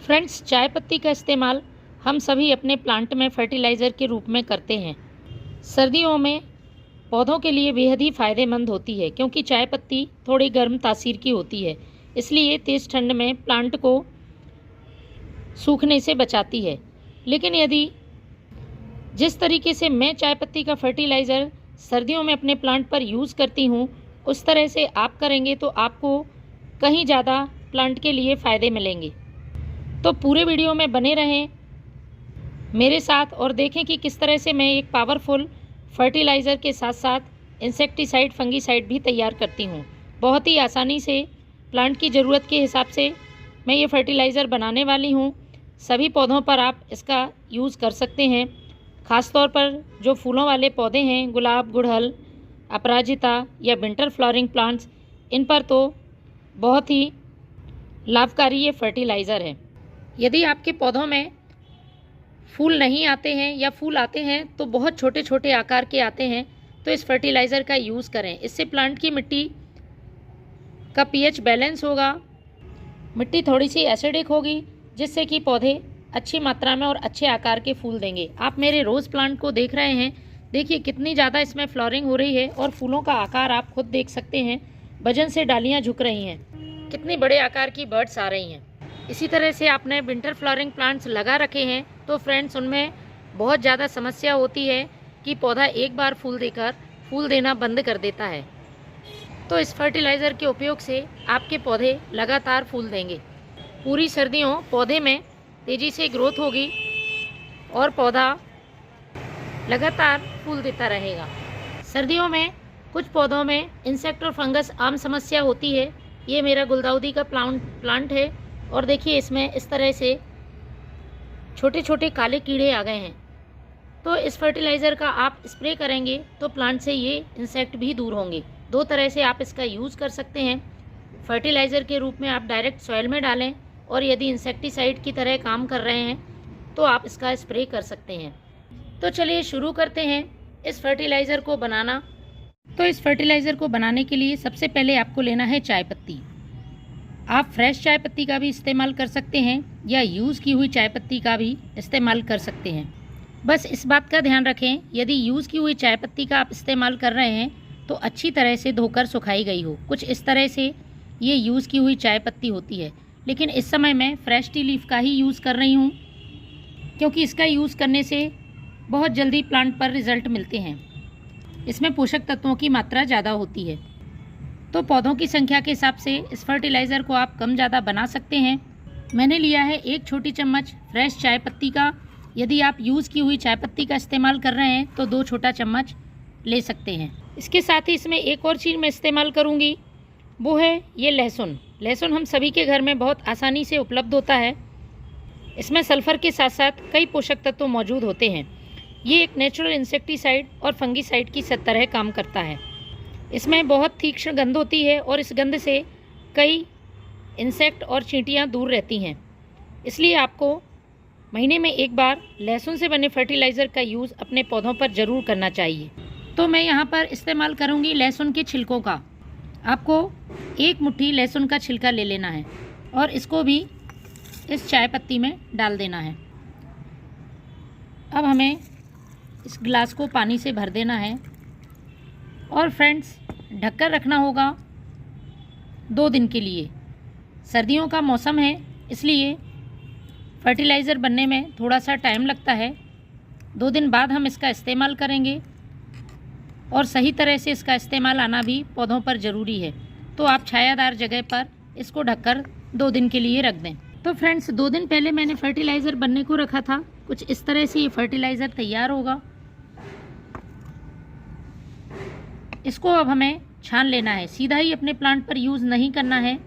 Friends, चाय पत्ती का इस्तेमाल हम सभी अपने प्लांट में फर्टिलाइज़र के रूप में करते हैं। सर्दियों में पौधों के लिए बेहद ही फ़ायदेमंद होती है क्योंकि चाय पत्ती थोड़ी गर्म तासीर की होती है, इसलिए तेज़ ठंड में प्लांट को सूखने से बचाती है। लेकिन यदि जिस तरीके से मैं चाय पत्ती का फर्टिलाइज़र सर्दियों में अपने प्लांट पर यूज़ करती हूँ, उस तरह से आप करेंगे तो आपको कहीं ज़्यादा प्लांट के लिए फ़ायदे मिलेंगे। तो पूरे वीडियो में बने रहें मेरे साथ और देखें कि किस तरह से मैं एक पावरफुल फर्टिलाइज़र के साथ साथ इंसेक्टिसाइड, फंगीसाइड भी तैयार करती हूँ। बहुत ही आसानी से प्लांट की ज़रूरत के हिसाब से मैं ये फर्टिलाइज़र बनाने वाली हूँ। सभी पौधों पर आप इसका यूज़ कर सकते हैं। ख़ास तौर पर जो फूलों वाले पौधे हैं, गुलाब, गुड़हल, अपराजिता या विंटर फ्लावरिंग प्लांट्स, इन पर तो बहुत ही लाभकारी ये फर्टिलाइज़र है। यदि आपके पौधों में फूल नहीं आते हैं या फूल आते हैं तो बहुत छोटे छोटे आकार के आते हैं, तो इस फर्टिलाइज़र का यूज़ करें। इससे प्लांट की मिट्टी का पीएच बैलेंस होगा, मिट्टी थोड़ी सी एसिडिक होगी, जिससे कि पौधे अच्छी मात्रा में और अच्छे आकार के फूल देंगे। आप मेरे रोज़ प्लांट को देख रहे हैं, देखिए कितनी ज़्यादा इसमें फ्लावरिंग हो रही है और फूलों का आकार आप खुद देख सकते हैं। वजन से डालियाँ झुक रही हैं, कितनी बड़े आकार की बर्ड्स आ रही हैं। इसी तरह से आपने विंटर फ्लावरिंग प्लांट्स लगा रखे हैं तो फ्रेंड्स, उनमें बहुत ज़्यादा समस्या होती है कि पौधा एक बार फूल देकर फूल देना बंद कर देता है। तो इस फर्टिलाइज़र के उपयोग से आपके पौधे लगातार फूल देंगे। पूरी सर्दियों पौधे में तेज़ी से ग्रोथ होगी और पौधा लगातार फूल देता रहेगा। सर्दियों में कुछ पौधों में इंसेक्ट और फंगस आम समस्या होती है। ये मेरा गुलदाउदी का प्लांट है और देखिए इसमें इस तरह से छोटे छोटे काले कीड़े आ गए हैं। तो इस फर्टिलाइज़र का आप स्प्रे करेंगे तो प्लांट से ये इंसेक्ट भी दूर होंगे। दो तरह से आप इसका यूज़ कर सकते हैं। फर्टिलाइज़र के रूप में आप डायरेक्ट सॉइल में डालें, और यदि इंसेक्टिसाइड की तरह काम कर रहे हैं तो आप इसका स्प्रे कर सकते हैं। तो चलिए शुरू करते हैं इस फर्टिलाइज़र को बनाना। तो इस फर्टिलाइज़र को बनाने के लिए सबसे पहले आपको लेना है चाय पत्ती। आप फ्रेश चाय पत्ती का भी इस्तेमाल कर सकते हैं या यूज़ की हुई चाय पत्ती का भी इस्तेमाल कर सकते हैं। बस इस बात का ध्यान रखें, यदि यूज़ की हुई चाय पत्ती का आप इस्तेमाल कर रहे हैं तो अच्छी तरह से धोकर सुखाई गई हो। कुछ इस तरह से ये यूज़ की हुई चाय पत्ती होती है, लेकिन इस समय मैं फ्रेश टी लीफ का ही यूज़ कर रही हूँ क्योंकि इसका यूज़ करने से बहुत जल्दी प्लांट पर रिज़ल्ट मिलते हैं। इसमें पोषक तत्वों की मात्रा ज़्यादा होती है। तो पौधों की संख्या के हिसाब से इस फर्टिलाइज़र को आप कम ज़्यादा बना सकते हैं। मैंने लिया है 1 छोटी चम्मच फ्रेश चाय पत्ती का। यदि आप यूज़ की हुई चाय पत्ती का इस्तेमाल कर रहे हैं तो 2 छोटा चम्मच ले सकते हैं। इसके साथ ही इसमें एक और चीज़ मैं इस्तेमाल करूँगी, वो है ये लहसुन। लहसुन हम सभी के घर में बहुत आसानी से उपलब्ध होता है। इसमें सल्फ़र के साथ साथ कई पोषक तत्व मौजूद होते हैं। ये एक नेचुरल इंसेक्टिसाइड और फंगीसाइड की तरह काम करता है। इसमें बहुत तीक्ष्ण गंध होती है और इस गंध से कई इंसेक्ट और चींटियाँ दूर रहती हैं। इसलिए आपको महीने में एक बार लहसुन से बने फर्टिलाइज़र का यूज़ अपने पौधों पर ज़रूर करना चाहिए। तो मैं यहाँ पर इस्तेमाल करूँगी लहसुन के छिलकों का। आपको 1 मुट्ठी लहसुन का छिलका ले लेना है और इसको भी इस चाय पत्ती में डाल देना है। अब हमें इस गिलास को पानी से भर देना है और फ्रेंड्स, ढककर रखना होगा 2 दिन के लिए। सर्दियों का मौसम है, इसलिए फर्टिलाइज़र बनने में थोड़ा सा टाइम लगता है। 2 दिन बाद हम इसका इस्तेमाल करेंगे और सही तरह से इसका इस्तेमाल आना भी पौधों पर ज़रूरी है। तो आप छायादार जगह पर इसको ढककर 2 दिन के लिए रख दें। तो फ्रेंड्स, 2 दिन पहले मैंने फर्टिलाइज़र बनने को रखा था। कुछ इस तरह से ये फर्टिलाइज़र तैयार होगा। इसको अब हमें छान लेना है, सीधा ही अपने प्लांट पर यूज़ नहीं करना है।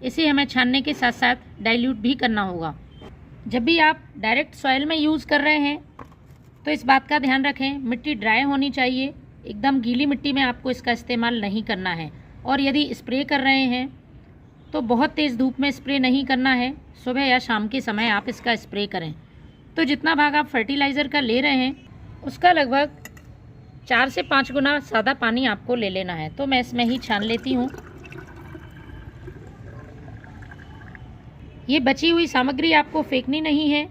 इसे हमें छानने के साथ साथ डाइल्यूट भी करना होगा। जब भी आप डायरेक्ट सॉइल में यूज़ कर रहे हैं तो इस बात का ध्यान रखें, मिट्टी ड्राई होनी चाहिए। एकदम गीली मिट्टी में आपको इसका इस्तेमाल नहीं करना है। और यदि स्प्रे कर रहे हैं तो बहुत तेज़ धूप में स्प्रे नहीं करना है, सुबह या शाम के समय आप इसका स्प्रे करें। तो जितना भाग आप फर्टिलाइज़र का ले रहे हैं उसका लगभग 4 से 5 गुना सादा पानी आपको ले लेना है। तो मैं इसमें ही छान लेती हूँ। ये बची हुई सामग्री आपको फेंकनी नहीं है,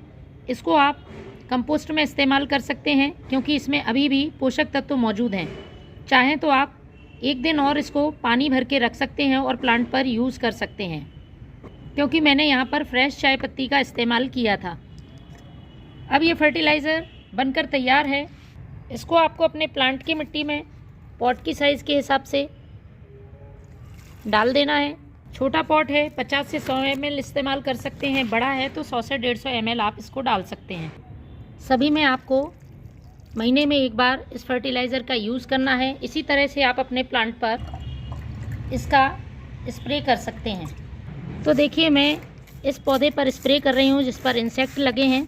इसको आप कंपोस्ट में इस्तेमाल कर सकते हैं क्योंकि इसमें अभी भी पोषक तत्व मौजूद हैं। चाहें तो आप एक दिन और इसको पानी भर के रख सकते हैं और प्लांट पर यूज़ कर सकते हैं, क्योंकि मैंने यहाँ पर फ्रेश चाय पत्ती का इस्तेमाल किया था। अब ये फर्टिलाइज़र बनकर तैयार है। इसको आपको अपने प्लांट की मिट्टी में पॉट की साइज़ के हिसाब से डाल देना है। छोटा पॉट है 50 से 100 ml इस्तेमाल कर सकते हैं, बड़ा है तो 100 से 150 ml आप इसको डाल सकते हैं। सभी में आपको महीने में एक बार इस फर्टिलाइज़र का यूज़ करना है। इसी तरह से आप अपने प्लांट पर इसका स्प्रे कर सकते हैं। तो देखिए मैं इस पौधे पर स्प्रे कर रही हूँ जिस पर इंसेक्ट लगे हैं।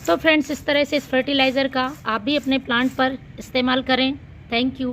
तो फ्रेंड्स, इस तरह से इस फर्टिलाइज़र का आप भी अपने प्लांट पर इस्तेमाल करें। Thank you.